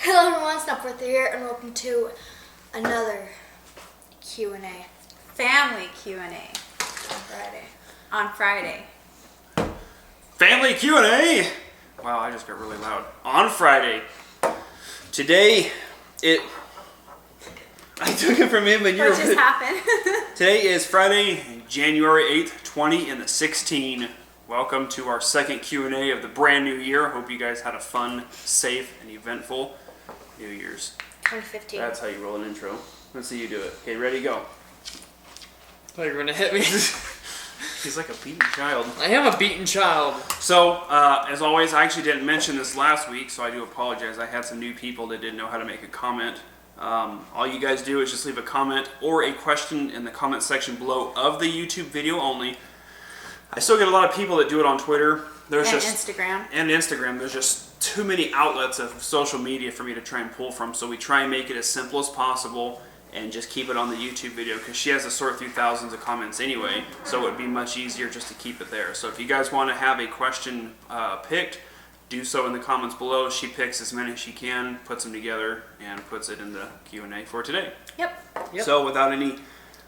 Hello everyone, Snapworth here, and welcome to another Q&A. Family Q&A. On Friday. Family Q&A! Wow, I just got really loud. On Friday. Today, I took it from him and you're... What just happened? Today is Friday, January 8th, 2016. Welcome to our second Q&A of the brand new year. Hope you guys had a fun, safe, and eventful New Year's. 2015. That's how you roll an intro. Let's see you do it. Okay, ready, go. thought you were gonna hit me. He's like a beaten child. I am a beaten child. So, as always, I actually didn't mention this last week, so I do apologize. I had some new people that didn't know how to make a comment. All you guys do is just leave a comment or a question in the comment section below of the YouTube video only. I still get a lot of people that do it on Twitter. Instagram. And Instagram. There's just too many outlets of social media for me to try and pull from, so we try and make it as simple as possible and just keep it on the YouTube video because she has to sort through thousands of comments anyway, so it would be much easier just to keep it there. So if you guys want to have a question picked, do so in the comments below. She picks as many as she can, puts them together, and puts it in the Q&A for today. Yep. So without any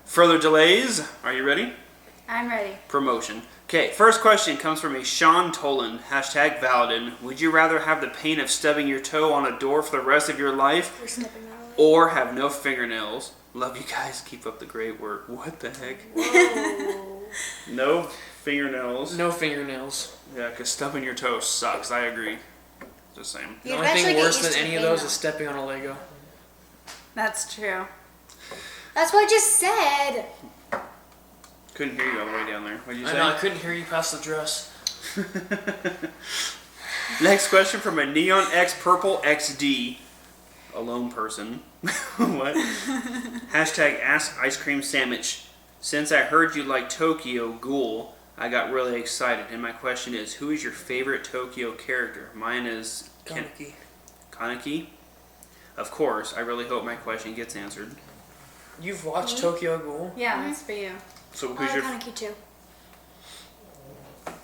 further delays, are you ready? I'm ready. Promotion. Okay, first question comes from a Sean Tolan, hashtag Valadin. Would you rather have the pain of stubbing your toe on a door for the rest of your life, or have no fingernails? Love you guys. Keep up the great work. What the heck? Whoa. No fingernails. No fingernails. Yeah, because stubbing your toe sucks. I agree. Just saying. The only thing worse than any of those is stepping on a Lego. That's true. That's what I just said. Couldn't hear you all the way down there. What did you say? I know, I couldn't hear you past the dress. Next question from a Neon X Purple XD. A lone person. What? Hashtag Ask Ice Cream Sandwich. Since I heard you like Tokyo Ghoul, I got really excited. And my question is, who is your favorite Tokyo character? Mine is... Kaneki. Kaneki? Of course. I really hope my question gets answered. You've watched Tokyo Ghoul? Yeah, that's for you. So who's your... Kaneki too.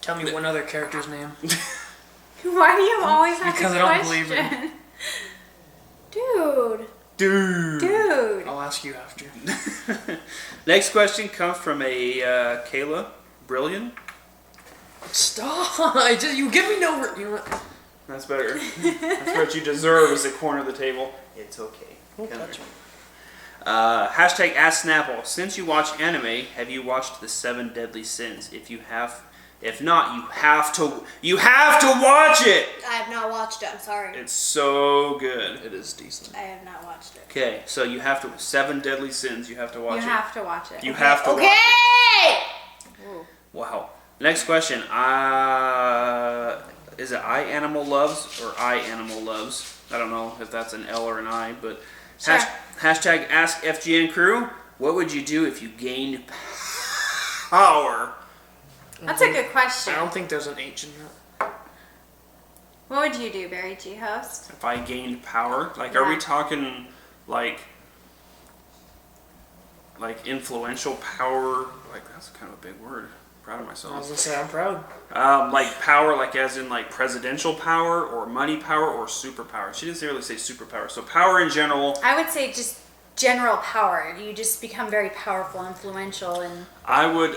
Tell me one other character's name. Why do you always have Because this I don't question? believe it. Dude. I'll ask you after. Next question comes from a Kayla Brilliant. Stop! You give me no... You know what? That's better. That's what you deserve is the corner of the table. It's okay. Don't touch me. Hashtag Ask Snapple. Since you watch anime, have you watched the 7 Deadly Sins? If not, you have to watch it. I have not watched it, I'm sorry. It's so good. It is decent. I have not watched it. Okay, so you have to 7 Deadly Sins. You have to watch it. You have to watch it. You have to watch Okay! it. Wow. Next question. Is it I Animal Loves or I Animal Loves? I don't know if that's an L or an I, but Sure. hashtag Ask FGN Crew. What would you do if you gained power? That's a good question. I don't think there's an H in that. What would you do, Barry G. Host? If I gained power? Like, Yeah. are we talking, like influential power? Like, that's kind of a big word. Proud of I was myself. gonna say, I'm proud. Like, power, like as in, like, presidential power, or money power, or superpower. She didn't really say superpower. So, power in general, I would say just general power. You just become very powerful, influential, and... I would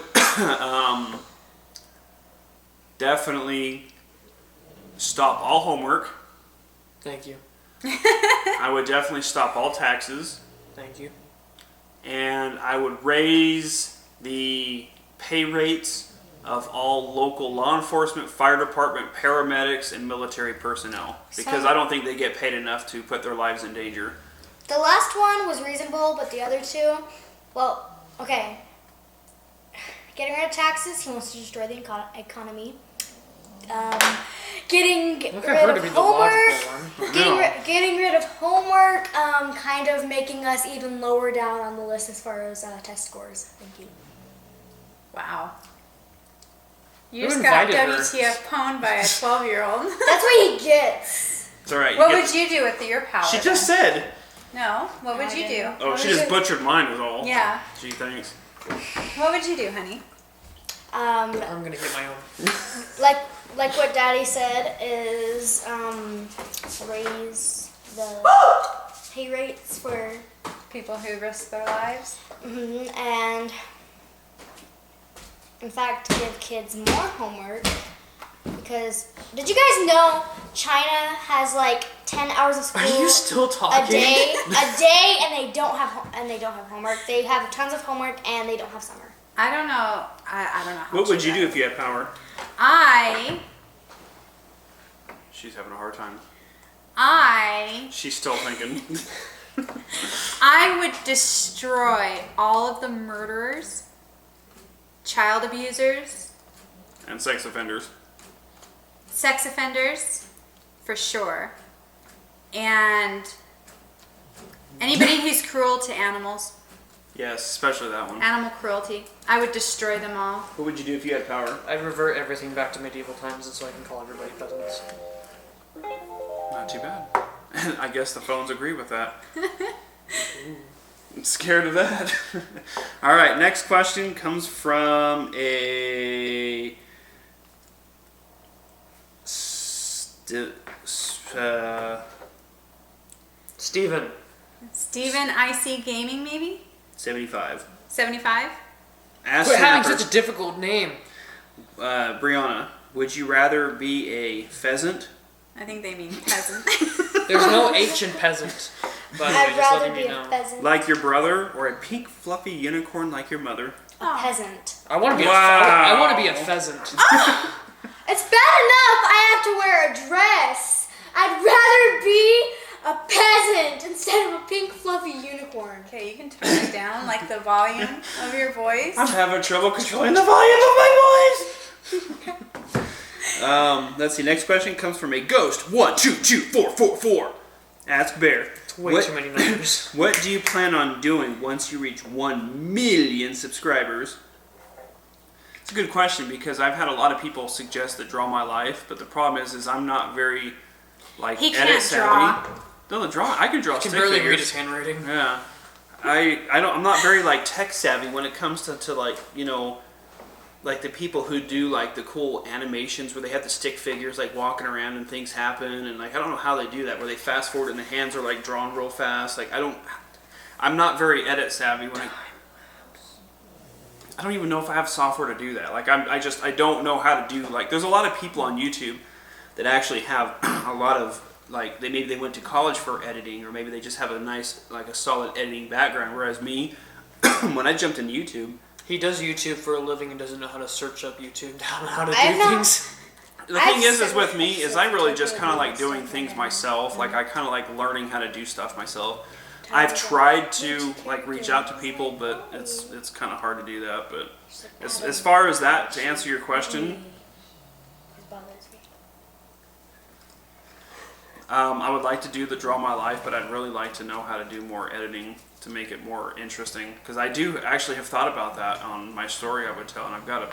definitely stop all homework. Thank you. I would definitely stop all taxes. Thank you. And I would raise the pay rates of all local law enforcement, fire department, paramedics, and military personnel. Because I don't think they get paid enough to put their lives in danger. The last one was reasonable, but the other two, well, okay. Getting rid of taxes, he wants to destroy the economy. Getting Look, rid I've heard of to be the logical homework. one. Getting rid of homework, kind of making us even lower down on the list as far as test scores. Thank you. Wow. You Who just got invited her? WTF pwned by a 12-year-old. That's what he gets. It's alright. What would you do with your power? She just said. No. What would you do? Oh, she just butchered mine is all. Yeah. Gee, thanks. What would you do, honey? I'm gonna get my own. Like what Daddy said is raise the pay rates for People who risk their lives. and in fact give kids more homework because did you guys know China has like 10 hours of school Are you still talking? a day and they don't have homework. They have tons of homework and they don't have summer. I don't know. I don't know how What would true you that do is. if you had power? She's having a hard time. She's still thinking. I would destroy all of the murderers, child abusers, And sex offenders. sex offenders, for sure, and anybody who's cruel to animals, Yes, especially that one. animal cruelty. I would destroy them all. What would you do if you had power? I'd revert everything back to medieval times, and so I can call everybody peasants. Not too bad. I guess the phones agree with that. I'm scared of that. All right, next question comes from a Steven. Steven IC Gaming, maybe 75. 75. Ask Quit having Snapper, such a difficult name. Brianna, would you rather be a pheasant? I think they mean peasant. There's no H in peasant. By the way, I'd just rather letting be you a know. pheasant. Like your brother, or a pink fluffy unicorn like your mother? A peasant. I want to be. Wow. I want to be a pheasant. It's bad enough I have to wear a dress. I'd rather be a peasant instead of a pink fluffy unicorn. Okay, you can turn it down, like the volume of your voice. I'm having trouble controlling the volume of my voice. Let's see. Next question comes from a ghost. 122444. Ask Bear. It's way too many numbers. What do you plan on doing once you reach 1 million subscribers? It's a good question because I've had a lot of people suggest to draw my life, but the problem is I'm not very He edit can't savvy. draw. No, the draw. I can draw I can stick barely figures. read his handwriting. Yeah, I'm not very tech savvy when it comes to like the people who do like the cool animations where they have the stick figures like walking around and things happen and I don't know how they do that where they fast forward and the hands are like drawn real fast. I'm not very edit savvy when I don't even know if I have software to do that. I don't know how to do there's a lot of people on YouTube that actually have a lot of maybe they went to college for editing or maybe they just have a nice a solid editing background, whereas me when I jumped into YouTube, He does YouTube for a living and doesn't know how to search up YouTube down how to I do know. things. the thing is with me is I really just kind of like doing things myself. I kind of like learning how to do stuff myself. I've tried to reach out to people, but it's kind of hard to do that. But as far as that, to answer your question, I would like to do the draw my life, but I'd really like to know how to do more editing to make it more interesting. Because I do actually have thought about that on my story I would tell, and I've got a.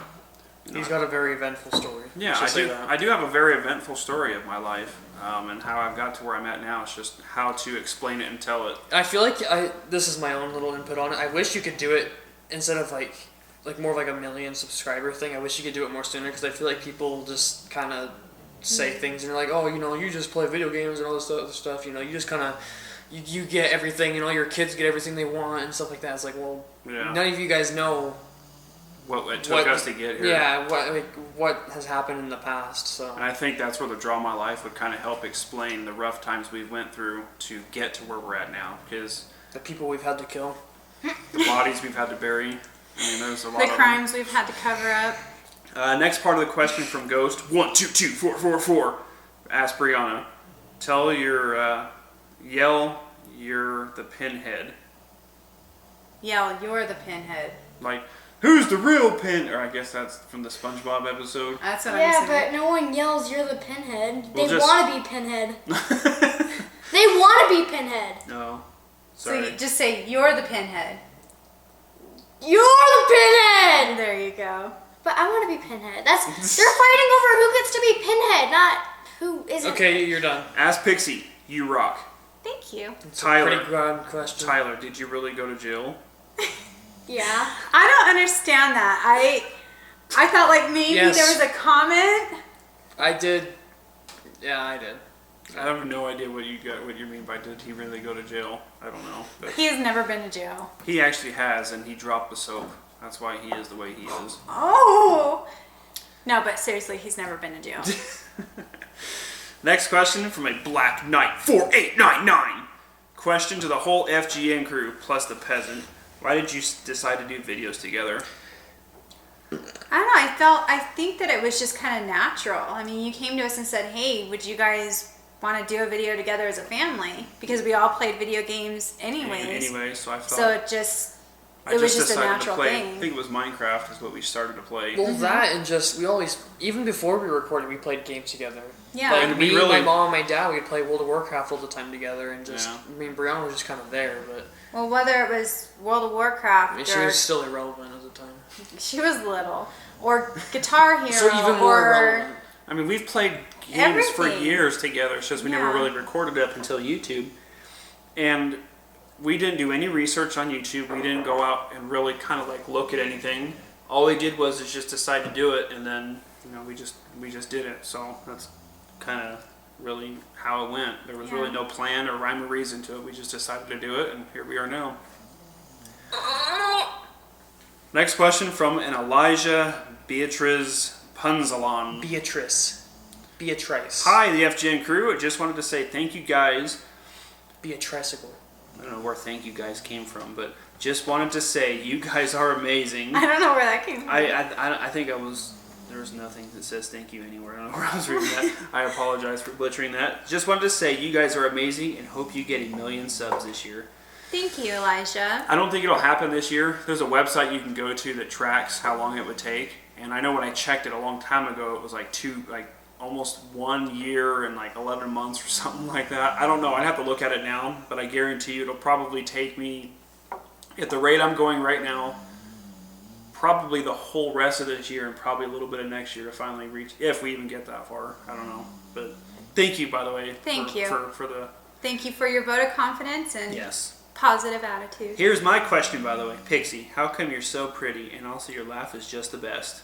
He's got a very eventful story. Yeah, Should I say do. that. I do have a very eventful story of my life, and how I've got to where I'm at now. It's just how to explain it and tell it. I feel like this is my own little input on it. I wish you could do it instead of like more of like a 1 million subscriber thing. I wish you could do it more sooner because I feel like people just kind of say things and they're like, oh, you just play video games and all this other stuff. You just kind of you get everything. Your kids get everything they want and stuff like that. It's like, well, Yeah. none of you guys know What it took us to get here. Yeah, what has happened in the past. So And I think that's where the Draw My Life would kind of help explain the rough times we've went through to get to where we're at now. Because the people we've had to kill. the bodies we've had to bury. There's a lot The of crimes we've had to cover up. Next part of the question from Ghost 122444. Ask Brianna. Tell yell you're the pinhead. Yell, you're the pinhead. Who's the real pin? Or I guess that's from the SpongeBob episode. That's what Yeah, I'm saying. but no one yells you're the pinhead. Well, They just- want to be pinhead. They want to be pinhead. No. So Sorry. you just say, you're the pinhead. You're the pinhead! There you go. But I want to be pinhead. They're fighting over who gets to be pinhead, not who isn't. Okay, you're done. Ask Pixie. You rock. Thank you. It's Tyler. a pretty grand question. Tyler, did you really go to jail? Yeah. I don't understand that. I thought maybe Yes. there was a comment. I did. Yeah, I did. I have no idea what you mean by did he really go to jail? I don't know. But He's never been to jail. he actually has, and he dropped the soap. That's why he is the way he is. Oh! No, but seriously, he's never been to jail. Next question from a Black Knight 4899. Question to the whole FGN crew plus the Peasant. Why did you decide to do videos together? I don't know. I think that it was just kind of natural. I mean, you came to us and said, hey, would you guys want to do a video together as a family? Because we all played video games anyways. Anyway, so I thought... So it was just a natural thing. I think it was Minecraft is what we started to play. Well, that and just, we always, even before we recorded, we played games together. Yeah. Like, And me, we really- my mom, and my dad, we'd play World of Warcraft all the time together, and just, Yeah. I mean, Brianna was just kind of there, but Well, whether it was World of Warcraft I mean, she or was still irrelevant at the time. she was little, or Guitar Hero, So even more or irrelevant. I mean, we've played games for Everything. years together. It's just we never Yeah. really recorded it up until YouTube. And we didn't do any research on YouTube. We didn't go out and really kind of like look at anything. All we did was just decide to do it, and then we just did it. So that's kind of really how it went. There was really no plan or rhyme or reason to it. We just decided to do it, and here we are now. Next question from an Elijah Beatriz Punzalon. Beatrice. Hi, the FGN crew. I just wanted to say thank you guys. Beatriceable. I don't know where thank you guys came from, but just wanted to say you guys are amazing. I don't know where that came from. I think there's nothing that says thank you anywhere. I don't know where I was reading that. I apologize for butchering that. Just wanted to say you guys are amazing and hope you get 1 million subs this year. Thank you, Elijah. I don't think it'll happen this year. There's a website you can go to that tracks how long it would take, and I know when I checked it a long time ago, it was almost 1 year and 11 months or something like that. I don't know. I'd have to look at it now, but I guarantee you it'll probably take me, at the rate I'm going right now, probably the whole rest of this year and probably a little bit of next year to finally reach, if we even get that far. I don't know. But thank you, by the way. Thank you. For the... Thank you for your vote of confidence and Yes. positive attitude. Here's my question, by the way. Pixie, how come you're so pretty and also your laugh is just the best?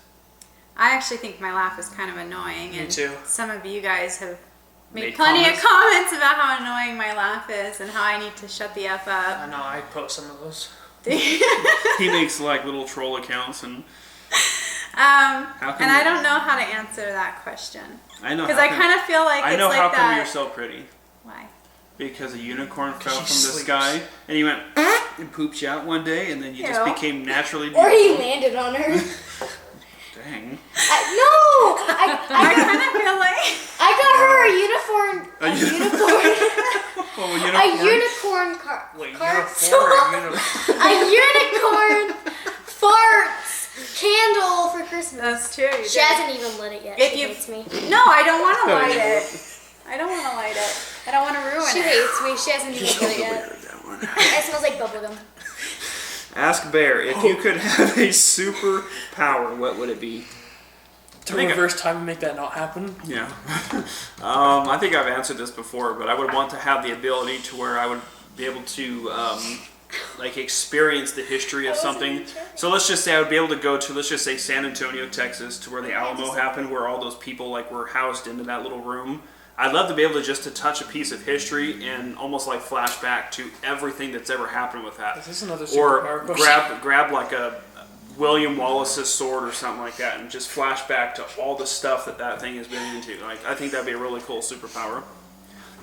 I actually think my laugh is kind of annoying. Me and too. Some of you guys have made Made plenty comments? of comments about how annoying my laugh is and how I need to shut the F up. I know, I post some of those. He makes little troll accounts and And come I you- don't know how to answer that question. I know. Because I kind of feel like I it's know like how come that. you're so pretty. Why? Because a unicorn fell from the she sleeps. sky and he went and pooped you out one day and then you just Ew. became naturally Or he beautiful. landed on her. Dang. I kind of feel like I got her a unicorn. A Oh, A unicorn car. Wait, cart. unicorn. A unicorn farts candle for Christmas. that's true. you She did. hasn't even lit it yet. If She you- hates me. No, I don't want to No, light you it. I don't want to light it. I don't want to ruin She it. hates me. She hasn't even lit it yet. It smells like bubblegum. Ask Bear, if you could have a superpower, what would it be? To reverse time and make that not happen. Yeah. I think I've answered this before, but I would want to have the ability to where I would be able to experience the history of something. So let's just say I would be able to go to, let's just say San Antonio, Texas, to where the Alamo happened, where all those people were housed into that little room. I'd love to be able to touch a piece of history and almost flashback to everything that's ever happened with that. Is this another Or superpower question? grab a William Wallace's sword or something like that and just flash back to all the stuff that thing has been into. I think that'd be a really cool superpower.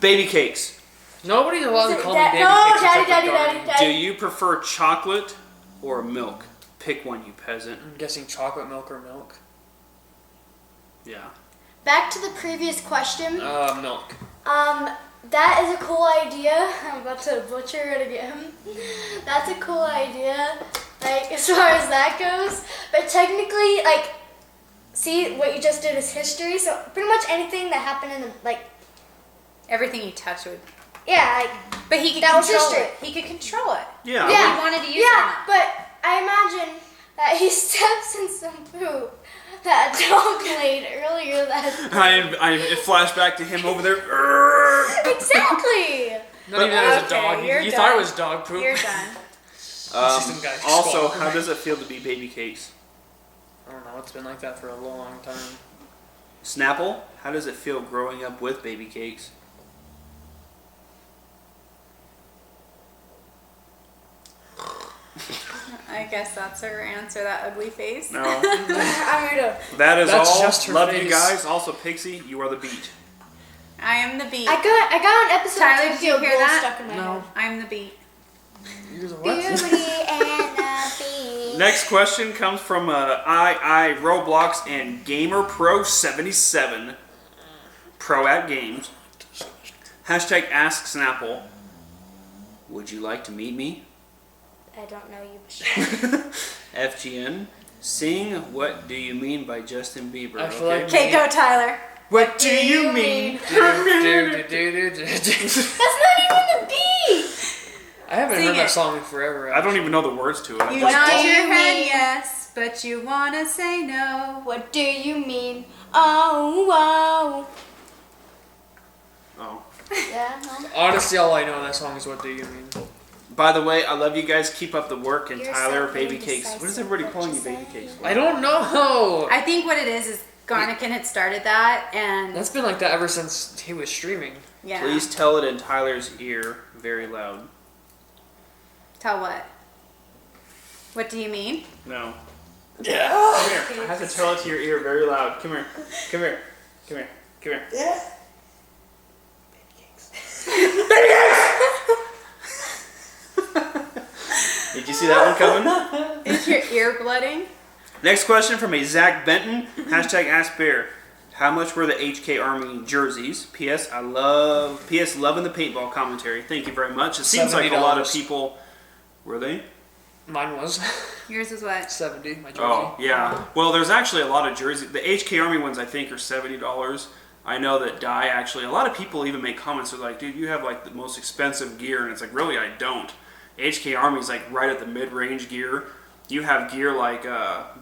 Baby cakes. Nobody's allowed to call me Dad- baby no, cakes daddy, except daddy, for daddy, Darlene. daddy. Do you prefer chocolate or milk? Pick one, you peasant. I'm guessing chocolate milk or milk. Yeah. Back to the previous question. Milk. That is a cool idea. I'm about to butcher it again. That's a cool idea, as far as that goes. But technically, see, what you just did is history, so pretty much anything that happened in the, Everything you touch would. yeah, But he could That was control history. it. He could control it. Yeah. Yeah. He wanted to use yeah, it. but I imagine that he steps in some poop that a dog laid earlier that I flash back to him over there. Exactly! Not even as a Okay, dog. you're You done. thought it was dog poop. You're done. Some guy Also, squawk. how does it feel to be baby cakes? I don't know. It's been like that for a long time. Snapple, how does it feel growing up with baby cakes? I guess that's her answer, that ugly face. No. I'm gonna. That is That's all. just her Love you face. guys. Also, Pixie, you are the beat. I am the beat. I got an episode Tyler, of did you Tokyo hear Ghoul that? stuck in my No. head. I'm the beat. You're the what? Beauty and the Beast. Next question comes from I Roblox and Gamer Pro 77. Pro at games. Hashtag Ask Snapple. Would you like to meet me? I don't know you. But FGN. Sing What Do You Mean by Justin Bieber. I feel like- Okay, go Tyler. What do you mean? That's not even the beat. I haven't Sing heard that it. song in forever. I don't even know the words to it. You What nod do your you head mean? yes, but you wanna say no. What do you mean? Oh, Oh. yeah, no. Honestly, all I know in that song is What Do You Mean? By the way, I love you guys. Keep up the work. And You're Tyler, so baby cakes. indecisive. What is everybody What calling you you baby say? cakes for? I don't know. I think what it is Garnican had started that, and That's been like that ever since he was streaming. yeah. Please tell it in Tyler's ear very loud. Tell what? What do you mean? No. Yeah. Come here. I have to tell it to your ear very loud. Come here. Come here. Come here. Come here. Yeah. Did you see that one coming? Is your ear blooding? Next question from a Zach Benton. Hashtag Ask Bear. How much were the HK Army jerseys? P.S. P.S. Loving the paintball commentary. Thank you very much. It seems like a lot of $70. people. Were they? Mine was Yours is what? 70. My jersey. Oh, yeah. Well, there's actually a lot of jerseys. The HK Army ones, I think, are $70. I know that Dye actually, a lot of people even make comments. They're like, dude, you have like the most expensive gear. And it's like, really, I don't. HK Army's like right at the mid-range gear. You have gear like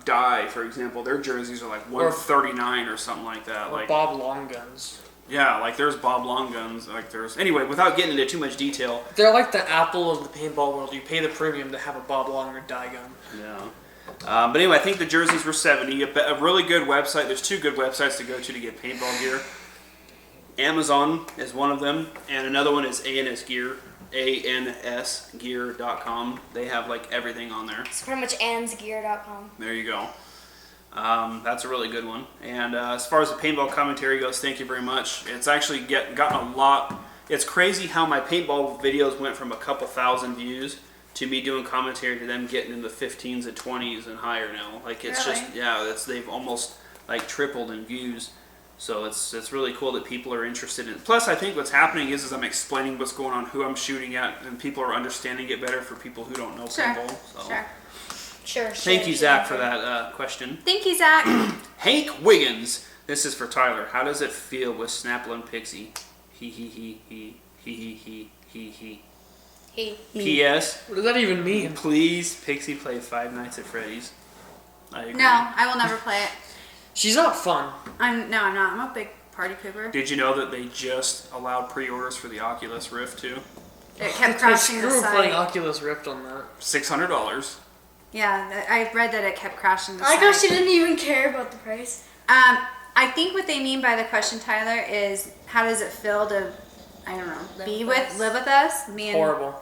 Dye, for example. Their jerseys are like $139 or something like that. Or Like Bob Long Guns. yeah, like there's Bob Long Guns. Like there's anyway. Without getting into too much detail. They're like the Apple of the paintball world. You pay the premium to have a Bob Long or dye gun. Yeah. But anyway, I think the jerseys were $70. A really good website. There's two good websites to go to get paintball gear. Amazon is one of them, and another one is ANS Gear. ANSgear.com. They have like everything on there. It's pretty much ansgear.com. There you go. That's a really good one. And as far as the paintball commentary goes, thank you very much. It's actually gotten a lot. It's crazy how my paintball videos went from a couple thousand views to me doing commentary to them getting in the 15s and 20s and higher now. Like it's Really? just they've almost like tripled in views. So it's really cool that people are interested in it. Plus, I think what's happening is I'm explaining what's going on, who I'm shooting at, and people are understanding it better for people who don't know paintball. So. Sure. Thank you, Zach, for that question. Thank you, Zach. Hank Wiggins. This is for Tyler. How does it feel with Snapple and Pixie? He. He. P.S. What does that even mean? Please, Pixie, play Five Nights at Freddy's. I agree. No, I will never play it. She's not fun. I'm not. I'm a big party pooper. Did you know that they just allowed pre-orders for the Oculus Rift too? It kept crashing the Screw playing site. Oculus Rift on that. $600. Yeah, I read that it kept crashing the I like how site. she didn't even care about the price. I think what they mean by the question, Tyler, is how does it feel to, I don't know, live with us? Me and Horrible.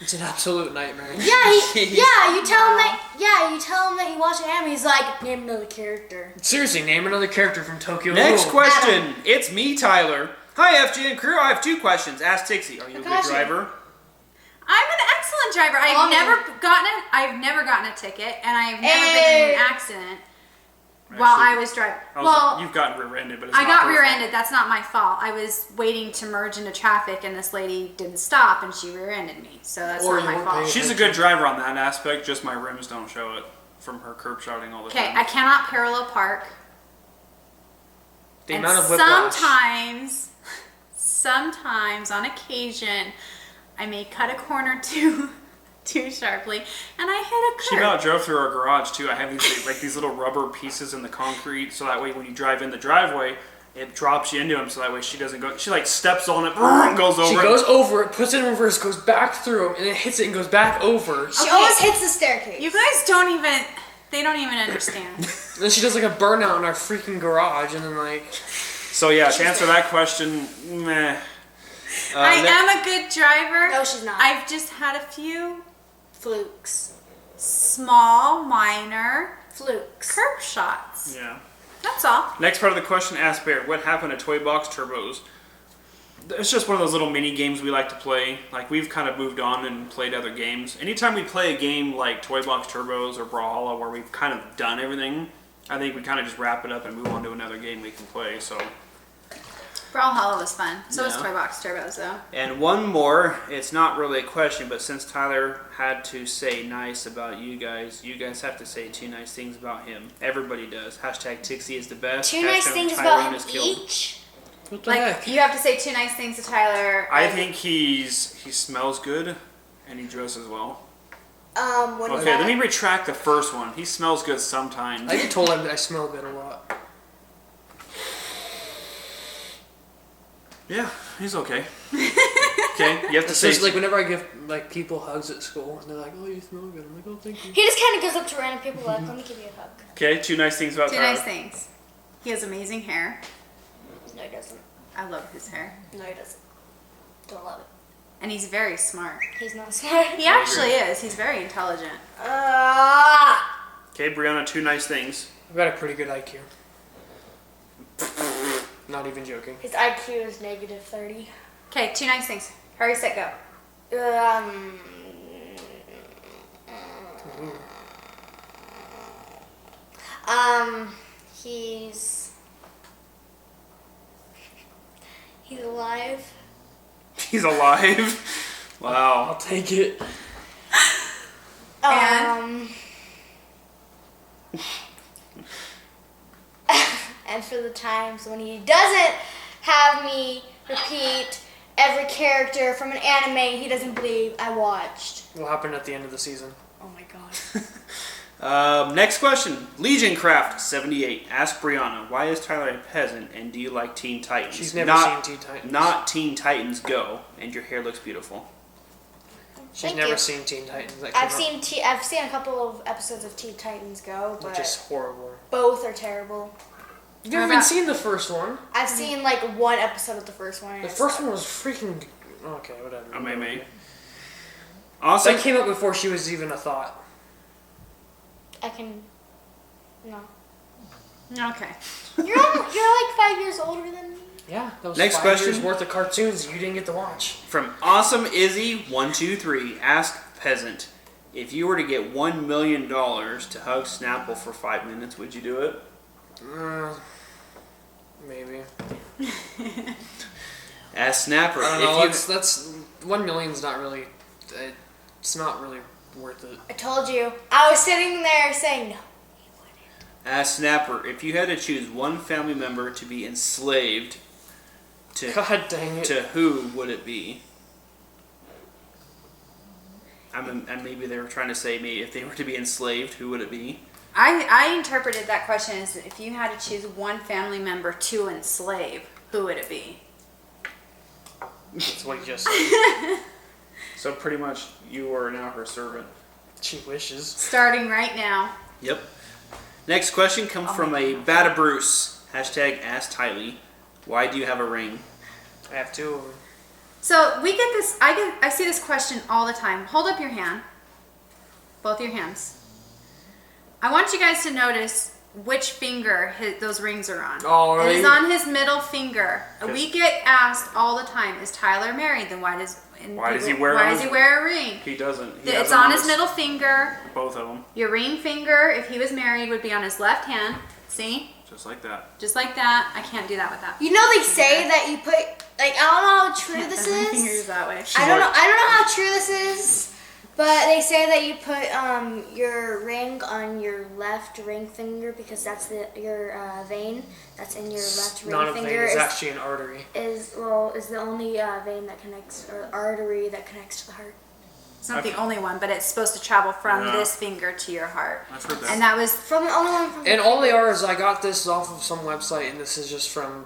It's an absolute nightmare. You tell him that you watch anime. He's like, name another character. Seriously, name another character from Tokyo Next Ghoul. question. It's me, Tyler. Hi, FG and crew. I have two questions. Ask Tixie. Are you a good Question. driver? I'm an excellent driver. I've never gotten a ticket, and I've never been in an accident while I was driving. You've gotten rear-ended, but it's I not got her fault. rear-ended. That's not my fault. I was waiting to merge into traffic, and this lady didn't stop, and she rear-ended me. So that's Or not you my weren't fault. paying She's a good driver on that aspect, just my rims don't show it from her curb shotting all the Okay, time. I cannot parallel park. The And amount of whiplash. sometimes, on occasion, I may cut a corner too sharply, and I hit a curb. She about drove through our garage too. I have these little rubber pieces in the concrete, so that way when you drive in the driveway, it drops you into them. So that way she doesn't go. She like steps on it, and goes over. She it. goes over it, puts it in reverse, goes back through him, and then hits it and goes back over. She always hits the staircase. You guys don't even understand. And then she does like a burnout in our freaking garage, and then like... So yeah, to answer that question, meh. I am a good driver. No, she's not. I've just had a few Flukes. Small, minor Flukes. curb shots. Yeah. That's all. Next part of the question, ask Bear, what happened to Toy Box Turbos? It's just one of those little mini games we like to play. Like, we've kind of moved on and played other games. Anytime we play a game like Toy Box Turbos or Brawlhalla where we've kind of done everything, I think we kind of just wrap it up and move on to another game we can play. So. Brawlhalla was fun. So was Yeah. Toy Box Turbos, though. And one more, it's not really a question, but since Tyler had to say nice about you guys have to say 2 nice things about him. Everybody does. Hashtag Tixie is the best. 2 nice Hashtag things Tyrone about him is killed. each. What the Like, heck? you have to say 2 nice things to Tyler. I think he smells good and he dresses well. What is Okay, that? let me retract the first one. He smells good sometimes. I even told him that I smell good a lot. Yeah, he's okay. Okay, you have to say. Especially like whenever I give like people hugs at school, and they're like, "Oh, you smell good." I'm like, "Oh, thank you." He just kind of goes up to random people like, let me give you a hug. Okay, 2 nice things about 2 Tyler. nice things. He has amazing hair. No, he doesn't. I love his hair. No, he doesn't. Don't love it. And he's very smart. He's not smart. He actually is. He's very intelligent. Okay, Brianna, 2 nice things. I've got a pretty good IQ. Not even joking. His IQ is negative 30. Okay, 2 nice things. Hurry, set, go. He's alive. He's alive. Wow. I'll take it. And? And for the times when he doesn't have me repeat every character from an anime he doesn't believe I watched. What happened at the end of the season? Oh my god. Next question. Legioncraft78. Ask Brianna, why is Tyler a peasant and do you like Teen Titans? She's never seen Teen Titans. Not Teen Titans Go, and your hair looks beautiful. She's Thank never you. seen Teen Titans. That I've came out, seen a couple of episodes of Teen Titans Go, which is but horrible. both are terrible. You've never even seen the first one. I've seen like 1 episode of the first one. and The it first sucked. one was freaking. Okay, whatever. Amazing. Awesome. That came out before she was even a thought. I can. No. Okay. You're like 5 years older than me. Yeah, that was Next 5 question. years worth of cartoons that you didn't get to watch. From Awesome Izzy123. Ask Peasant, if you were to get $1 million to hug Snapple for 5 minutes, would you do it? Maybe. Ask Snapper. I don't know. If you, That's 1 million's not really. It's not really worth it. I told you. I was sitting there saying no. Ask Snapper, if you had to choose one family member to be enslaved, God dang it. to who would it be? And maybe they were trying to say, maybe if they were to be enslaved, who would it be? I interpreted that question as if you had to choose one family member to enslave, who would it be? That's what you just said. So pretty much, you are now her servant. She wishes. Starting right now. Yep. Next question comes from a Bada Bruce. Hashtag Ask Tylee. Why do you have a ring? I have 2 of them. So we get this. I see this question all the time. Hold up your hand. Both your hands. I want you guys to notice which finger those rings are on. Oh, really? It is on his middle finger. We get asked all the time, is Tyler married? Then why does he wear a ring? He doesn't. It's on his middle finger. Both of them. Your ring finger, if he was married, would be on his left hand. See? Just like that. Just like that. I can't do that with that. You know they say that you put like I don't know how true this My finger's is. that way. I don't know how true this is, but they say that you put your ring on your left ring finger because that's your vein that's in your left ring Not a finger vein, it's actually an artery. is the only vein that connects or artery that connects to the heart. It's not the only one, but it's supposed to travel from Yeah. this finger to your heart. I've heard that. And that was From the only one from And all they are is I got this off of some website, and this is just from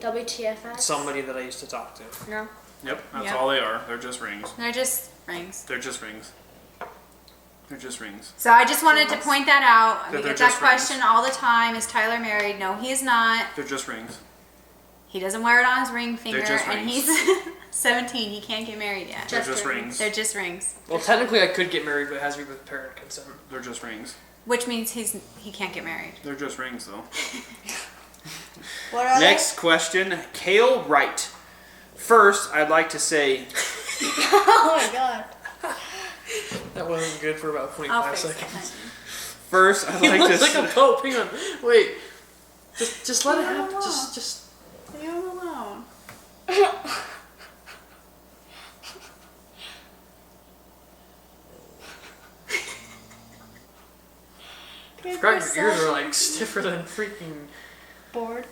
WTFS. somebody that I used to talk to. No. Yep, that's Yep. all they are. They're just rings. they're just rings. They're just rings. They're just rings. So I just wanted to point that out. We They're get that just question all the time. Is Tyler married? No, he is not. They're just rings. He doesn't wear it on his ring finger, just and rings. he's 17. He can't get married yet. They're just rings. They're just rings. Well, technically, I could get married, but it has to be with parent consent. They're just rings. Which means he can't get married. They're just rings, though. What are Next question, Kale Wright. First, I'd like to say... they? Oh my god. That wasn't good for about I'll 25 fix it. seconds. First, I'd He like to looks like say... a pope. Hang on. Wait. Just let it happen. Just. Leave him alone. I forgot your ears are like stiffer than freaking. Bored.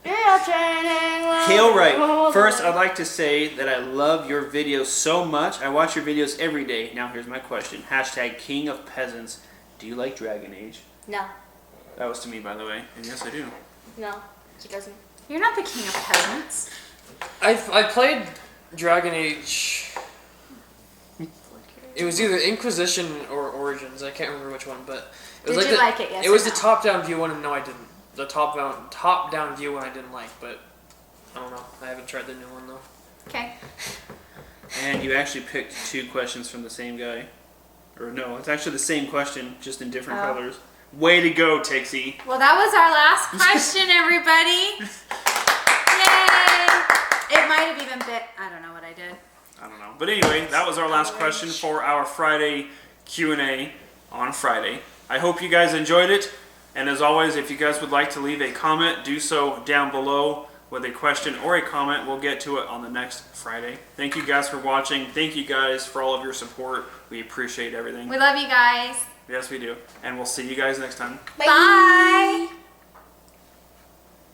Real training. Kale Wright. First, I'd like to say that I love your videos so much. I watch your videos every day. Now, here's my question. Hashtag King of Peasants. Do you like Dragon Age? No. That was to me, by the way. And yes, I do. No. He doesn't. You're not the king of peasants. I played Dragon Age. It was either Inquisition or Origins. I can't remember which one, but it was Did you like it? Yes it or was no? the top-down view one, and no, I didn't. The top-down view one I didn't like, but I don't know. I haven't tried the new one though. Okay. And you actually picked two questions from the same guy. Or no, it's actually the same question, just in different Oh. colors. Way to go, Tixie. Well, that was our last question, everybody. Yay! It might have even been. I don't know what I did. I don't know. But anyway, that was our last question for our Friday Q&A on Friday. I hope you guys enjoyed it. And as always, if you guys would like to leave a comment, do so down below with a question or a comment. We'll get to it on the next Friday. Thank you guys for watching. Thank you guys for all of your support. We appreciate everything. We love you guys. Yes, we do. And we'll see you guys next time. Bye.